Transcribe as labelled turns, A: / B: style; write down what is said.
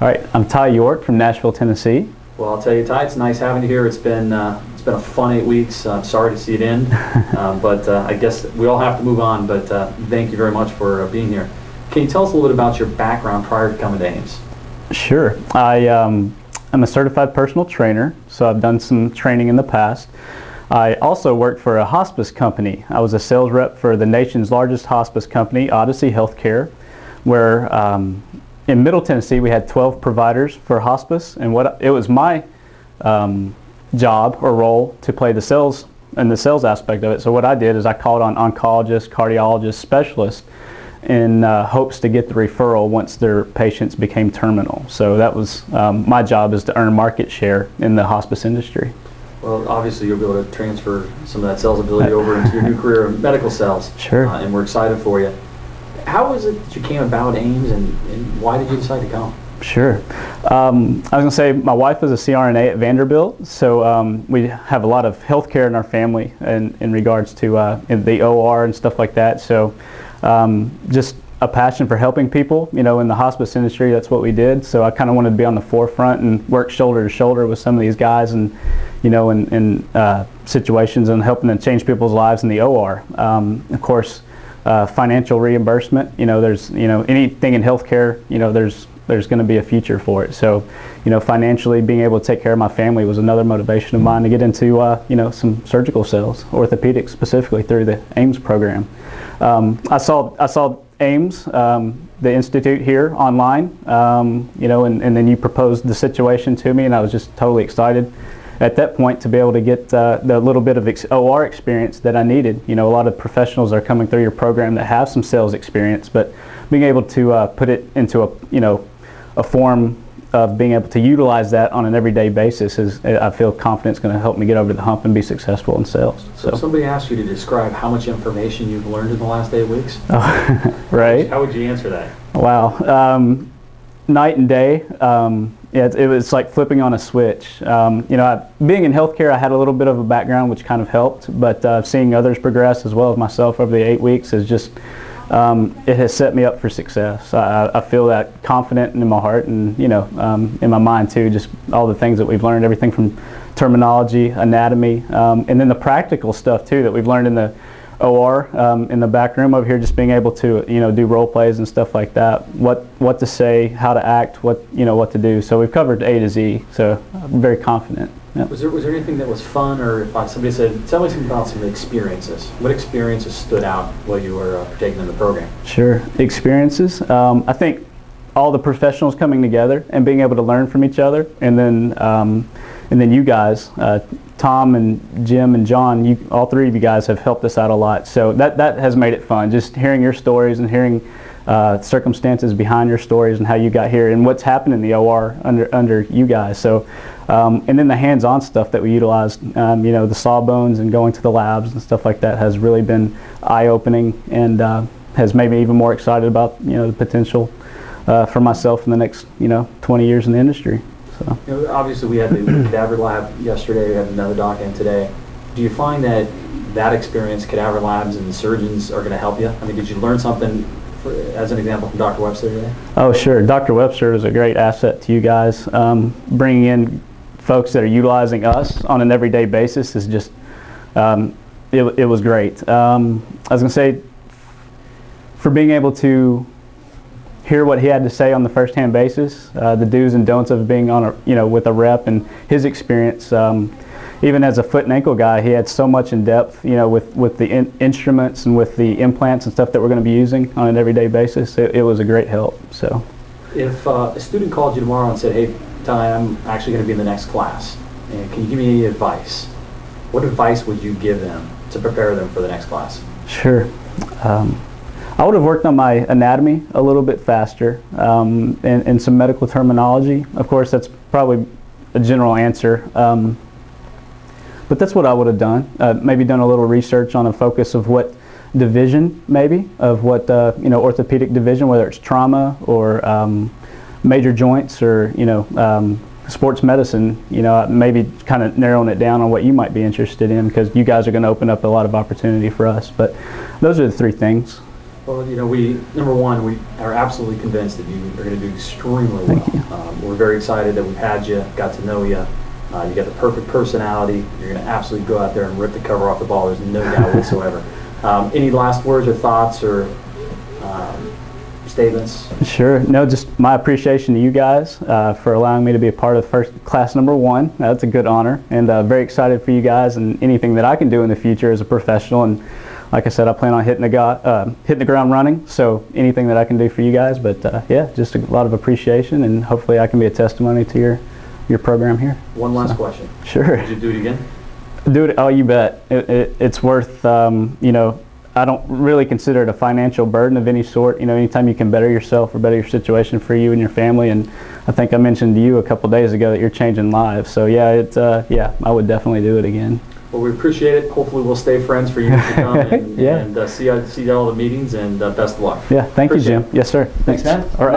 A: All right, I'm Ty York from Nashville, Tennessee.
B: Well, I'll tell you, Ty, it's nice having you here. It's been a fun 8 weeks. I'm sorry to see it end, but I guess we all have to move on. But thank you very much for being here. Can you tell us a little bit about your background prior to coming to Ames?
A: Sure. I'm a certified personal trainer, so I've done some training in the past. I also worked for a hospice company. I was a sales rep for the nation's largest hospice company, Odyssey Healthcare, where in Middle Tennessee we had 12 providers for hospice, and it was my job or role to play the sales aspect of it. So what I did is I called on oncologists, cardiologists, specialists in hopes to get the referral once their patients became terminal. So that was my job, is to earn market share in the hospice industry.
B: Well, obviously you'll be able to transfer some of that sales ability over into your new career in medical sales.
A: Sure.
B: And we're excited for you. How was it that you came about Ames, and why did you decide to come?
A: Sure. I was going to say, my wife was a CRNA at Vanderbilt, so we have a lot of healthcare in our family in regards to in the OR and stuff like that. So just a passion for helping people, in the hospice industry. That's what we did. So I kind of wanted to be on the forefront and work shoulder to shoulder with some of these guys, and in situations and helping them change people's lives in the OR. Of course, financial reimbursement. There's anything in healthcare. There's going to be a future for it. So, financially being able to take care of my family was another motivation of mine to get into some surgical sales, orthopedics specifically, through the Ames program. I saw Ames, the institute here online, and then you proposed the situation to me, and I was just totally excited at that point to be able to get the little bit of OR experience that I needed. A lot of professionals are coming through your program that have some sales experience, but being able to put it into a form of being able to utilize that on an everyday basis is, I feel confident, is going to help me get over the hump and be successful in sales.
B: So if somebody asked you to describe how much information you've learned in the last 8 weeks,
A: right?
B: How would you answer that?
A: Wow, night and day. It was like flipping on a switch. Being in healthcare, I had a little bit of a background, which kind of helped, but seeing others progress as well as myself over the 8 weeks is just, it has set me up for success. I feel that confident in my heart, and in my mind too, just all the things that we've learned, everything from terminology, anatomy, and then the practical stuff too that we've learned in the OR, in the back room over here, just being able to do role plays and stuff like that, what to say, how to act, what to do. So we've covered A to Z, so I'm very confident. Yep.
B: Was there anything that was fun, or if somebody said, tell me something about some experiences? What experiences stood out while you were partaking in the program?
A: Sure, experiences. I think all the professionals coming together and being able to learn from each other, and then you guys, Tom and Jim and John, all three of you guys have helped us out a lot. So that has made it fun, just hearing your stories and hearing circumstances behind your stories and how you got here and what's happened in the OR under you guys. So, and then the hands-on stuff that we utilized, the sawbones and going to the labs and stuff like that has really been eye-opening, and has made me even more excited about the potential for myself in the next 20 years in the industry. So.
B: Obviously we had the cadaver lab yesterday, we have another doc in today. Do you find that experience, cadaver labs and the surgeons, are going to help you? I mean, did you learn something, as an example, from Dr. Webster today? Oh, sure.
A: Dr. Webster is a great asset to you guys. Bringing in folks that are utilizing us on an everyday basis is just, it was great. I was going to say, for being able to hear what he had to say on the first-hand basis, the do's and don'ts of being on with a rep, and his experience. Even as a foot and ankle guy, he had so much in depth, with the instruments and with the implants and stuff that we're going to be using on an everyday basis. It was a great help. So,
B: if a student called you tomorrow and said, "Hey, Ty, I'm actually going to be in the next class, and can you give me any advice?" What advice would you give them to prepare them for the next class?
A: Sure. I would have worked on my anatomy a little bit faster, and some medical terminology. Of course, that's probably a general answer. But that's what I would have done. Maybe done a little research on a focus of what division, maybe, of what orthopedic division, whether it's trauma or major joints or sports medicine. Maybe kind of narrowing it down on what you might be interested in, because you guys are going to open up a lot of opportunity for us. But those are the three things.
B: Well, you know, number one, we are absolutely convinced that you are going to do extremely well.
A: Thank you.
B: We're very excited that we've had you, got to know you. You got the perfect personality. You're going to absolutely go out there and rip the cover off the ball. There's no doubt whatsoever. Any last words or thoughts or statements?
A: Sure. No, just my appreciation to you guys for allowing me to be a part of first class number 1. That's a good honor, and very excited for you guys and anything that I can do in the future as a professional. And like I said, I plan on hitting the ground running. So anything that I can do for you guys, but yeah, just a lot of appreciation, and hopefully I can be a testimony to your program here.
B: One last question.
A: Sure.
B: Would you do it again?
A: Do it. Oh, you bet. It's worth. You know, I don't really consider it a financial burden of any sort. You know, anytime you can better yourself or better your situation for you and your family, and I think I mentioned to you a couple days ago that you're changing lives. So yeah, yeah, I would definitely do it again.
B: Well, we appreciate it. Hopefully, we'll stay friends for years to come and,
A: yeah.
B: and see you at all the meetings. And best of luck.
A: Yeah. Thank you, Jim. Yes, sir.
B: Thanks, man.
A: All right.